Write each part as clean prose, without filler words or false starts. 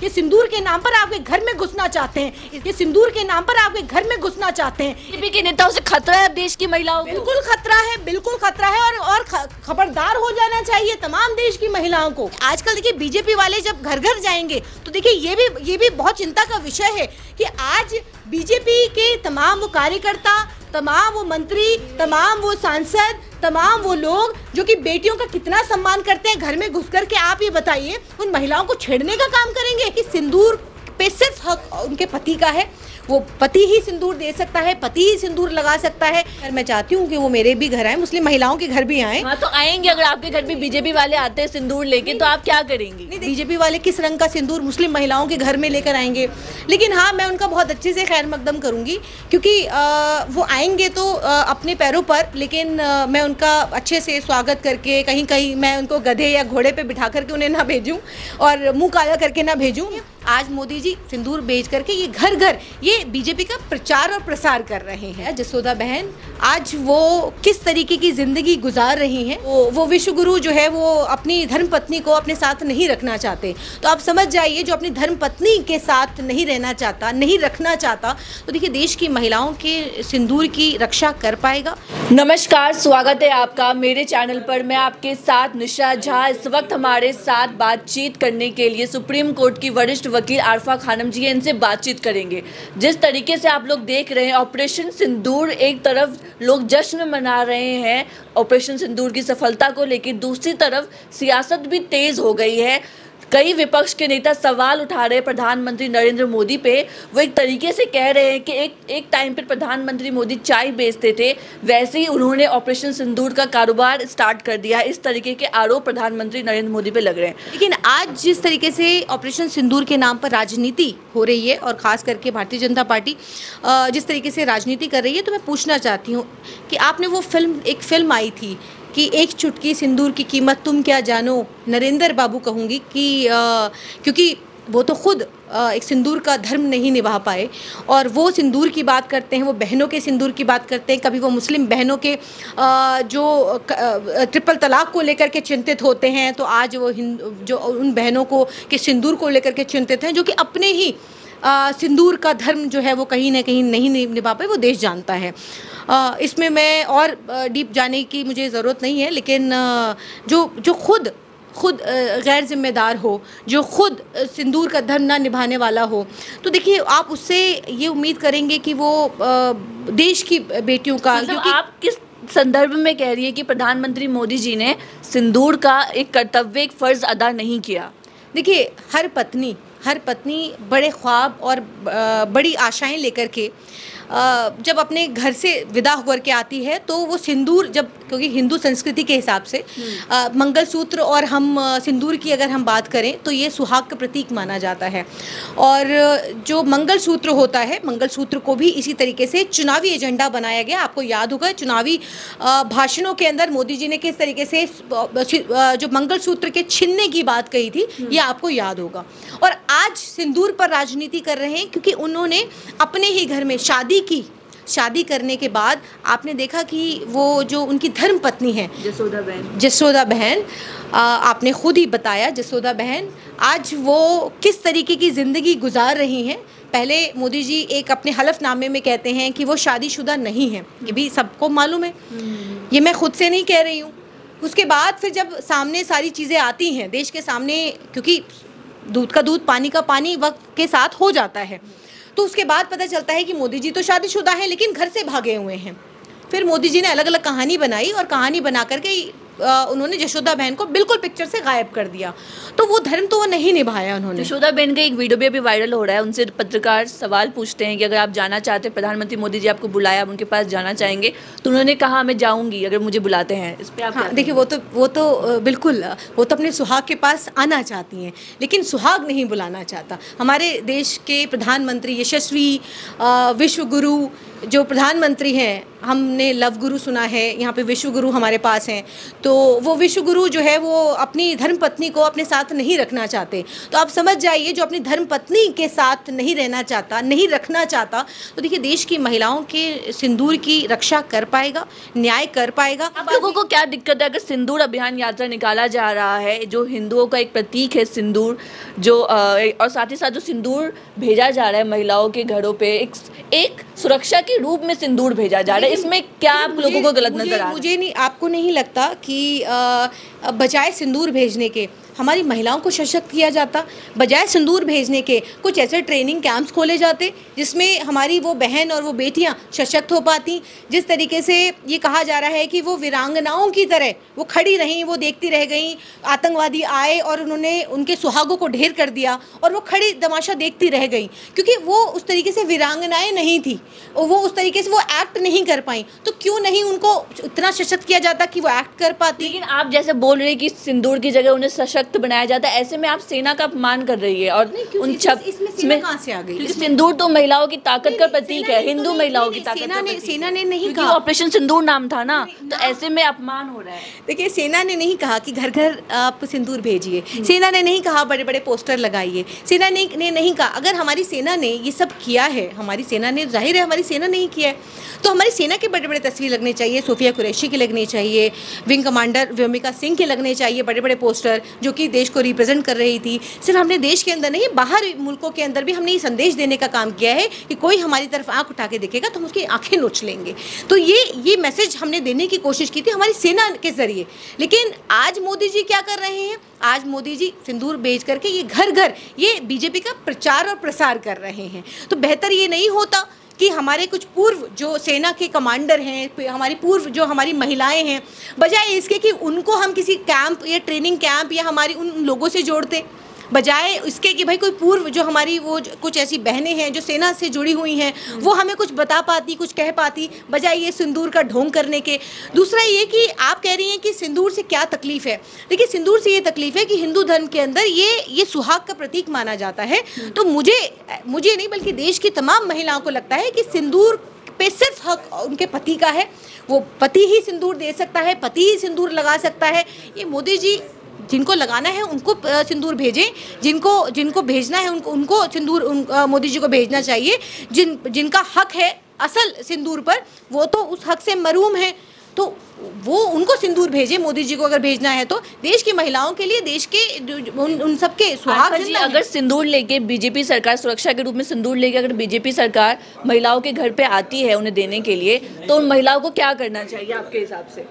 ये सिंदूर के नाम पर आपके घर में घुसना चाहते हैं, ये सिंदूर के नाम पर आपके घर में घुसना चाहते हैं। बीजेपी के नेताओं से खतरा है देश की महिलाओं को? बिल्कुल खतरा है, बिल्कुल खतरा है और खबरदार हो जाना चाहिए तमाम देश की महिलाओं को। आजकल देखिए बीजेपी वाले जब घर घर जाएंगे तो देखिए ये भी बहुत चिंता का विषय है कि आज बीजेपी के तमाम वो कार्यकर्ता, तमाम वो मंत्री, तमाम वो सांसद, तमाम वो लोग जो कि बेटियों का कितना सम्मान करते हैं, घर में घुस कर के आप ये बताइए उन महिलाओं को छेड़ने का काम करेंगे कि सिंदूर पे सिर्फ हक उनके पति का है, वो पति ही सिंदूर दे सकता है, पति ही सिंदूर लगा सकता है। और मैं चाहती हूँ कि वो मेरे भी घर आए, मुस्लिम महिलाओं के घर भी आए। हाँ तो आएंगे, अगर आपके घर भी बीजेपी वाले आते हैं सिंदूर लेके तो आप क्या करेंगी? नहीं, बीजेपी वाले किस रंग का सिंदूर मुस्लिम महिलाओं के घर में लेकर आएंगे, लेकिन हाँ मैं उनका बहुत अच्छे से खैर मकदम करूँगी क्योंकि वो आएंगे तो अपने पैरों पर, लेकिन मैं उनका अच्छे से स्वागत करके कहीं कहीं मैं उनको गधे या घोड़े पे बिठा करके उन्हें ना भेजूँ और मुँह काला करके ना भेजूँ। आज मोदी जी सिंदूर बेच करके ये घर घर ये बीजेपी का प्रचार और प्रसार कर रहे हैं। जसोदा बहन आज वो किस तरीके की जिंदगी गुजार रही हैं, वो विश्व गुरु जो है वो अपनी धर्म पत्नी को अपने साथ नहीं रखना चाहते, तो आप समझ जाइए जो अपनी धर्म पत्नी के साथ नहीं रहना चाहता, नहीं रखना चाहता, तो देखिए देश की महिलाओं के सिंदूर की रक्षा कर पाएगा। नमस्कार, स्वागत है आपका मेरे चैनल पर। मैं आपके साथ निशा झा। इस वक्त हमारे साथ बातचीत करने के लिए सुप्रीम कोर्ट की वरिष्ठ वकील आरफा खानम जी है, इनसे बातचीत करेंगे। जिस तरीके से आप लोग देख रहे हैं ऑपरेशन सिंदूर, एक तरफ लोग जश्न मना रहे हैं ऑपरेशन सिंदूर की सफलता को लेकर, दूसरी तरफ सियासत भी तेज हो गई है। कई विपक्ष के नेता सवाल उठा रहे हैं प्रधानमंत्री नरेंद्र मोदी पे। वो एक तरीके से कह रहे हैं कि एक टाइम पर प्रधानमंत्री मोदी चाय बेचते थे, वैसे ही उन्होंने ऑपरेशन सिंदूर का कारोबार स्टार्ट कर दिया है। इस तरीके के आरोप प्रधानमंत्री नरेंद्र मोदी पे लग रहे हैं। लेकिन आज जिस तरीके से ऑपरेशन सिंदूर के नाम पर राजनीति हो रही है और ख़ास करके भारतीय जनता पार्टी जिस तरीके से राजनीति कर रही है, तो मैं पूछना चाहती हूँ कि आपने वो एक फिल्म आई थी कि एक चुटकी सिंदूर की कीमत तुम क्या जानो, नरेंद्र बाबू कहूँगी कि क्योंकि वो तो खुद एक सिंदूर का धर्म नहीं निभा पाए और वो सिंदूर की बात करते हैं, वो बहनों के सिंदूर की बात करते हैं। कभी वो मुस्लिम बहनों के जो ट्रिपल तलाक को लेकर के चिंतित होते हैं, तो आज वो जो उन बहनों को के सिंदूर को लेकर के चिंतित हैं, जो कि अपने ही सिंदूर का धर्म जो है वो कहीं ना कहीं नहीं निभा पाए, वो देश जानता है। इसमें मैं और डीप जाने की मुझे ज़रूरत नहीं है, लेकिन जो खुद गैर जिम्मेदार हो, जो खुद सिंदूर का धर्म ना निभाने वाला हो, तो देखिए आप उससे ये उम्मीद करेंगे कि वो देश की बेटियों का मतलब आप किस संदर्भ में कह रही है कि प्रधानमंत्री मोदी जी ने सिंदूर का एक कर्तव्य, एक फ़र्ज़ अदा नहीं किया? देखिए हर पत्नी बड़े ख्वाब और बड़ी आशाएं लेकर के जब अपने घर से विदा होकर के आती है, तो वो सिंदूर जब, क्योंकि हिंदू संस्कृति के हिसाब से मंगलसूत्र और हम सिंदूर की अगर हम बात करें तो ये सुहाग का प्रतीक माना जाता है। और जो मंगलसूत्र होता है, मंगलसूत्र को भी इसी तरीके से चुनावी एजेंडा बनाया गया। आपको याद होगा चुनावी भाषणों के अंदर मोदी जी ने किस तरीके से जो मंगलसूत्र के छीनने की बात कही थी, ये आपको याद होगा। और आज सिंदूर पर राजनीति कर रहे हैं क्योंकि उन्होंने अपने ही घर में शादी करने के बाद आपने देखा कि वो जो उनकी धर्म पत्नी है जसोदा बहन, आपने खुद ही बताया जसोदा बहन आज वो किस तरीके की ज़िंदगी गुजार रही हैं। पहले मोदी जी एक अपने हलफनामे में कहते हैं कि वो शादीशुदा नहीं हैं, ये भी सबको मालूम है, ये मैं खुद से नहीं कह रही हूँ। उसके बाद फिर जब सामने सारी चीज़ें आती हैं देश के सामने, क्योंकि दूध का दूध पानी का पानी वक्त के साथ हो जाता है, तो उसके बाद पता चलता है कि मोदी जी तो शादीशुदा हैं लेकिन घर से भागे हुए हैं। फिर मोदी जी ने अलग अलग कहानी बनाई और कहानी बना करके उन्होंने जशोदा बहन को बिल्कुल पिक्चर से गायब कर दिया, तो वो धर्म तो वो नहीं निभाया उन्होंने। जशोदा बहन का एक वीडियो भी अभी वायरल हो रहा है, उनसे पत्रकार सवाल पूछते हैं कि अगर आप जाना चाहते, प्रधानमंत्री मोदी जी आपको बुलाया, आप उनके पास जाना चाहेंगे, तो उन्होंने कहा मैं जाऊँगी अगर मुझे बुलाते हैं। इस पर आप हाँ, देखिए वो तो बिल्कुल वो तो अपने सुहाग के पास आना चाहती हैं, लेकिन सुहाग नहीं बुलाना चाहता। हमारे देश के प्रधानमंत्री यशस्वी विश्व गुरु जो प्रधानमंत्री हैं, हमने लव गुरु सुना है, यहाँ पे विश्व गुरु हमारे पास हैं, तो वो विश्व गुरु जो है वो अपनी धर्म पत्नी को अपने साथ नहीं रखना चाहते। तो आप समझ जाइए, जो अपनी धर्म पत्नी के साथ नहीं रहना चाहता, नहीं रखना चाहता, तो देखिए देश की महिलाओं के सिंदूर की रक्षा कर पाएगा, न्याय कर पाएगा। आप लोगों को क्या दिक्कत है अगर सिंदूर अभियान यात्रा निकाला जा रहा है, जो हिंदुओं का एक प्रतीक है सिंदूर, जो और साथ ही साथ जो सिंदूर भेजा जा रहा है महिलाओं के घरों पे, एक सुरक्षा के रूप में सिंदूर भेजा जा रहा है, इसमें क्या आप लोगों को गलत नजर आ रहा है? मुझे नहीं, आपको नहीं लगता कि बजाय सिंदूर भेजने के हमारी महिलाओं को सशक्त किया जाता? बजाय सिंदूर भेजने के कुछ ऐसे ट्रेनिंग कैंप्स खोले जाते जिसमें हमारी वो बहन और वो बेटियां सशक्त हो पाती। जिस तरीके से ये कहा जा रहा है कि वो वीरांगनाओं की तरह वो खड़ी रहीं, वो देखती रह गईं, आतंकवादी आए और उन्होंने उनके सुहागों को ढेर कर दिया और वो खड़ी तमाशा देखती रह गई, क्योंकि वो उस तरीके से वीरांगनाएं नहीं थी, वो उस तरीके से वो एक्ट नहीं कर पाई। तो क्यों नहीं उनको इतना सशक्त किया जाता कि वो एक्ट कर पाती? लेकिन आप जैसे बोल रहे हैं कि सिंदूर की जगह उन्हें सशक्त बनाया जाता है, ऐसे में आप सेना का अपमान कर रही है। और उन इसमें कहां से आ गई? क्योंकि सिंदूर तो महिलाओं की ताकत का प्रतीक है, हिंदू महिलाओं की ताकत का प्रतीक। सेना ने नहीं कहा, ऑपरेशन सिंदूर नाम था ना, तो ऐसे में अपमान हो रहा है। देखिए, सेना ने नहीं कहा कि घर घर आप सिंदूर भेजिए, सेना ने नहीं कहा बड़े बड़े पोस्टर लगाइए, सेना ने नहीं कहा। अगर हमारी सेना ने ये सब किया है, हमारी सेना ने, जाहिर है हमारी सेना ने ही किया है, तो हमारी सेना के बड़े बड़े तस्वीर लगने चाहिए, सोफिया कुरैशी के लगने चाहिए, विंग कमांडर व्योमिका सिंह के लगने चाहिए बड़े बड़े पोस्टर, जो कि देश को रिप्रेजेंट कर रही थी। सिर्फ हमने देश के अंदर नहीं, बाहर मुल्कों के अंदर भी हमने ये संदेश देने का काम किया है कि कोई हमारी तरफ आंख उठा के देखेगा तो हम उसकी आंखें नोच लेंगे। तो ये मैसेज हमने देने की कोशिश की थी हमारी सेना के जरिए। लेकिन आज मोदी जी क्या कर रहे हैं? आज मोदी जी सिंदूर भेज करके ये घर घर ये बीजेपी का प्रचार और प्रसार कर रहे हैं। तो बेहतर ये नहीं होता कि हमारे कुछ पूर्व जो सेना के कमांडर हैं, हमारी पूर्व जो हमारी महिलाएं हैं, बजाय इसके कि उनको हम किसी कैंप या ट्रेनिंग कैंप या हमारी उन लोगों से जोड़ते, बजाय इसके कि भाई कोई पूर्व जो हमारी वो कुछ ऐसी बहनें हैं जो सेना से जुड़ी हुई हैं, वो हमें कुछ बता पाती, कुछ कह पाती, बजाय ये सिंदूर का ढोंग करने के। दूसरा ये कि आप कह रही हैं कि सिंदूर से क्या तकलीफ़ है। देखिए, सिंदूर से ये तकलीफ़ है कि हिंदू धर्म के अंदर ये सुहाग का प्रतीक माना जाता है। तो मुझे नहीं बल्कि देश की तमाम महिलाओं को लगता है कि सिंदूर पे सिर्फ हक उनके पति का है, वो पति ही सिंदूर दे सकता है, पति ही सिंदूर लगा सकता है। ये मोदी जी जिनको लगाना है उनको सिंदूर भेजें, जिनको भेजना है उनको सिंदूर मोदी जी को भेजना चाहिए। जिनका हक है असल सिंदूर पर, वो तो उस हक से महरूम है, तो वो उनको सिंदूर भेजे। मोदी जी को अगर भेजना है तो देश की महिलाओं के लिए, देश के उन सबके सुहाग। अगर सिंदूर लेके बीजेपी सरकार, सुरक्षा के रूप में सिंदूर लेके अगर बीजेपी सरकार महिलाओं के घर पे आती है उन्हें देने के लिए, तो उन महिलाओं को क्या करना चाहिए आपके हिसाब से?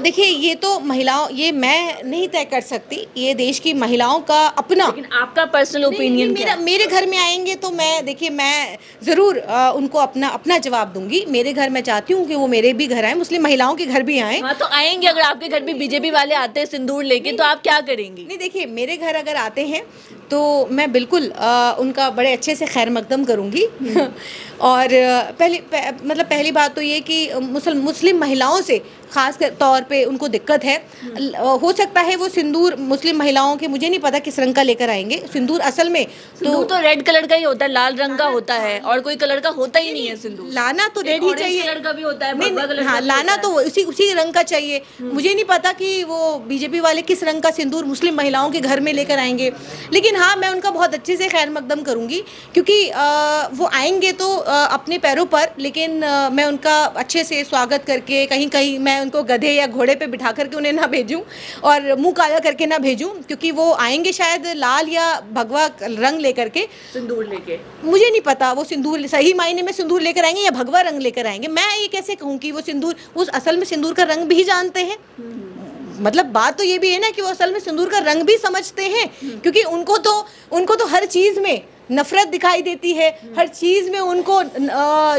देखिए, ये तो महिलाओं, ये मैं नहीं तय कर सकती, ये देश की महिलाओं का अपना। लेकिन आपका पर्सनल ओपिनियन क्या है? मेरे घर में आएंगे तो मैं ज़रूर उनको अपना जवाब दूंगी। मेरे घर मैं चाहती हूँ कि वो मेरे भी घर आए, मुस्लिम महिलाओं के घर भी आए। हाँ, तो आएंगे। अगर आपके घर भी बीजेपी वाले आते हैं सिंदूर लेके, तो आप क्या करेंगी? नहीं, देखिए, मेरे घर अगर आते हैं तो मैं बिल्कुल उनका बड़े अच्छे से खैर मकदम करूँगी। और पहली बात तो ये कि मुस्लिम महिलाओं से ख़ास तौर पे उनको दिक्कत है। हो सकता है वो सिंदूर मुस्लिम महिलाओं के, मुझे नहीं पता किस रंग का लेकर आएंगे सिंदूर। असल में तो रेड कलर का ही होता है, लाल रंग का होता है, और कोई कलर का होता ही नहीं है सिंदूर। लाना तो रेड ही चाहिए, कलर का भी होता है, हाँ, लाना तो उसी रंग का चाहिए। मुझे नहीं पता कि वो बीजेपी वाले किस रंग का सिंदूर मुस्लिम महिलाओं के घर में लेकर आएंगे। लेकिन हाँ, मैं उनका बहुत अच्छे से खैर मकदम करूँगी, क्योंकि वो आएंगे तो अपने पैरों पर, लेकिन मैं उनका अच्छे से स्वागत करके, कहीं मैं उनको गधे या घोड़े पे बिठा करके उन्हें ना भेजूं और मुंह काला करके ना भेजूं, क्योंकि वो आएंगे शायद लाल या भगवा रंग लेकर के, सिंदूर लेके। मुझे नहीं पता वो सिंदूर सही मायने में सिंदूर लेकर आएंगे या भगवा रंग लेकर आएंगे। मैं ये कैसे कहूँ कि वो सिंदूर, उस असल में सिंदूर का रंग भी जानते हैं। मतलब बात तो ये भी है ना कि वो असल में सिंदूर का रंग भी समझते हैं, क्योंकि उनको तो हर चीज़ में नफरत दिखाई देती है, हर चीज़ में उनको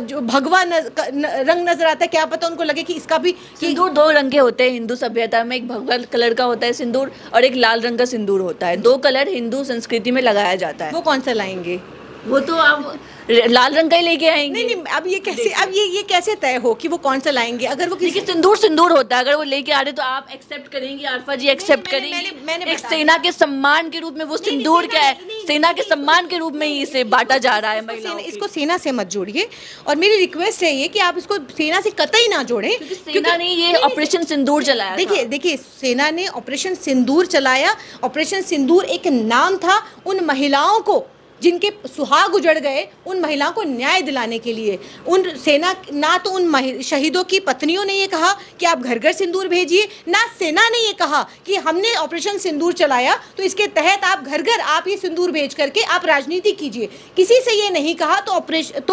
जो भगवा रंग नजर आता है। क्या पता उनको लगे कि इसका भी सिंदूर दो रंग के होते हैं हिंदू सभ्यता में, एक भगवा कलर का होता है सिंदूर और एक लाल रंग का सिंदूर होता है। दो कलर हिंदू संस्कृति में लगाया जाता है। वो कौन सा लाएंगे? वो तो आप लाल रंग का ही लेके आएंगे। नहीं, अब ये कैसे तय हो कि वो कौन सा लाएंगे? अगर वो किसी सिंदूर होता है, अगर वो लेके आ रहे तो आप एक्सेप्ट करेंगी? आरफा जी एक्सेप्ट करेंगी? मैंने एक सेना के सम्मान के रूप में वो सिंदूर क्या है, सेना के सम्मान के रूप में ही इसे बांटा जा रहा है महिलाओं को। इसको सेना से मत जोड़िए, और मेरी रिक्वेस्ट है ये कि आप इसको सेना से कतई ना जोड़ें, क्योंकि सेना ने ये ऑपरेशन सिंदूर चलाया। देखिए सेना ने ऑपरेशन सिंदूर चलाया। ऑपरेशन सिंदूर एक नाम था उन महिलाओं को जिनके सुहाग उजड़ गए, उन महिलाओं को न्याय दिलाने के लिए। उन सेना ना तो उन शहीदों की पत्नियों ने ये कहा कि आप घर घर सिंदूर भेजिए, ना सेना ने ये कहा कि हमने ऑपरेशन सिंदूर चलाया तो इसके तहत आप घर घर आप ये सिंदूर भेज करके आप राजनीति कीजिए। किसी से ये नहीं कहा। तो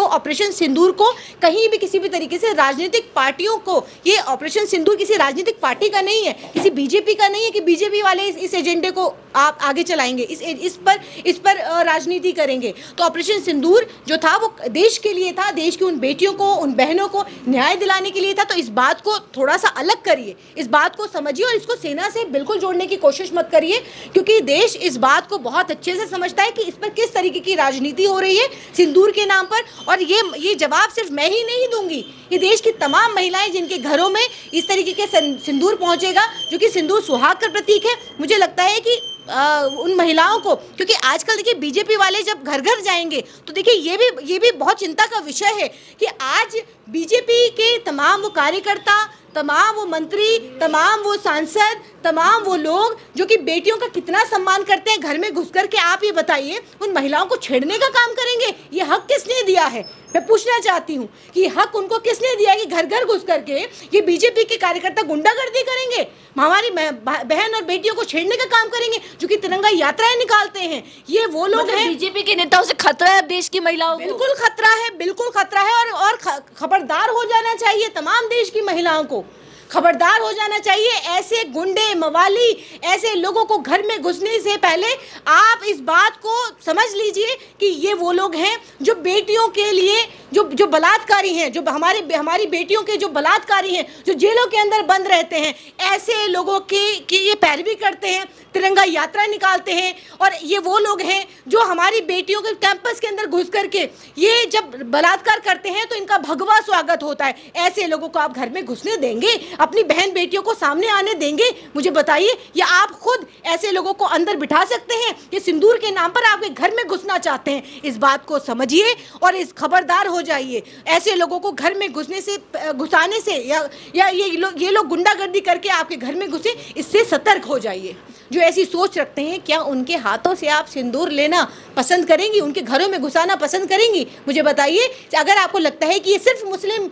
ऑपरेशन सिंदूर को कहीं भी किसी भी तरीके से राजनीतिक पार्टियों को, ये ऑपरेशन सिंदूर किसी राजनीतिक पार्टी का नहीं है, किसी बीजेपी का नहीं है कि बीजेपी वाले इस एजेंडे को आप आगे चलाएंगे, इस पर राजनीति करेंगे। तो ऑपरेशन सिंदूर जो था वो देश के लिए था, देश की उन बेटियों को, उन बहनों को न्याय दिलाने के लिए था। तो इस बात को थोड़ा सा अलग करिए, इस बात को समझिए, और इसको सेना से बिल्कुल जोड़ने की कोशिश मत करिए, क्योंकि देश इस बात को बहुत अच्छे से समझता है कि इस पर किस तरीके की राजनीति हो रही है सिंदूर के नाम पर। और ये जवाब सिर्फ मैं ही नहीं दूंगी, ये देश की तमाम महिलाएं जिनके घरों में इस तरीके के सिंदूर पहुंचेगा, जो कि सिंदूर सुहाग का प्रतीक है। मुझे लगता है कि उन महिलाओं को, क्योंकि आजकल देखिए बीजेपी वाले जब घर घर जाएंगे तो देखिए ये भी बहुत चिंता का विषय है कि आज बीजेपी के तमाम वो कार्यकर्ता, तमाम वो मंत्री, तमाम वो सांसद, तमाम वो लोग जो कि बेटियों का कितना सम्मान करते हैं, घर में घुस कर के आप ये बताइए उन महिलाओं को छेड़ने का काम करेंगे? ये हक किसने दिया है? मैं पूछना चाहती हूँ कि ये हक उनको किसने दिया है कि घर घर घुस करके ये बीजेपी के कार्यकर्ता गुंडागर्दी करेंगे, हमारी बहन और बेटियों को छेड़ने का काम करेंगे, जो कि तिरंगा यात्राएं निकालते हैं? ये वो लोग हैं। बीजेपी के नेताओं से खतरा है देश की महिलाओं को? बिल्कुल खतरा है, बिल्कुल खतरा है। और खबरदार हो जाना चाहिए तमाम देश की महिलाओं को, खबरदार हो जाना चाहिए। ऐसे गुंडे मवाली, ऐसे लोगों को घर में घुसने से पहले आप इस बात को समझ लीजिए कि ये वो लोग हैं जो बेटियों के लिए जो बलात्कारी हैं, जो हमारी बेटियों के जो बलात्कारी हैं, जो जेलों के अंदर बंद रहते हैं, ऐसे लोगों की ये पैरवी करते हैं, तिरंगा यात्रा निकालते हैं। और ये वो लोग हैं जो हमारी बेटियों के कैंपस के अंदर घुस करके ये जब बलात्कार करते हैं तो इनका भगवा स्वागत होता है। ऐसे लोगों को आप घर में घुसने देंगे? अपनी बहन बेटियों को सामने आने देंगे? मुझे बताइए। या आप खुद ऐसे लोगों को अंदर बिठा सकते हैं? ये सिंदूर के नाम पर आपके घर में घुसना चाहते हैं। इस बात को समझिए और इस खबरदार हो जाइए। ऐसे लोगों को घर में घुसाने से या ये लोग गुंडागर्दी करके आपके घर में घुसे, इससे सतर्क हो जाइए। जो ऐसी सोच रखते हैं, क्या उनके हाथों से आप सिंदूर लेना पसंद करेंगी? उनके घरों में घुसाना पसंद करेंगी? मुझे बताइए। अगर आपको लगता है कि ये सिर्फ मुस्लिम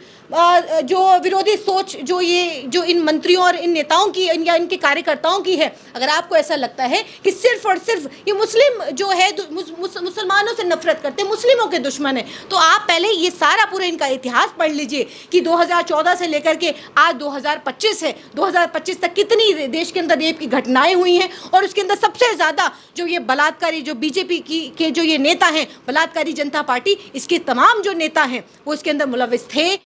जो विरोधी सोच जो इन मंत्रियों और इन नेताओं की या इनके कार्यकर्ताओं की है, अगर आपको ऐसा लगता है कि सिर्फ और सिर्फ ये मुस्लिम जो है मुसलमानों से नफरत करते हैं, मुस्लिमों के दुश्मन है, तो आप पहले ये सारा पूरा इनका इतिहास पढ़ लीजिए कि 2014 से लेकर के आज 2025 है, 2025 तक कितनी देश के अंदर रेप की घटनाएं हुई हैं। और उसके अंदर सबसे ज़्यादा जो ये बलात्कारी, जो बीजेपी के जो ये नेता हैं, बलात्कारी जनता पार्टी, इसके तमाम जो नेता हैं वो इसके अंदर मुलविस थे।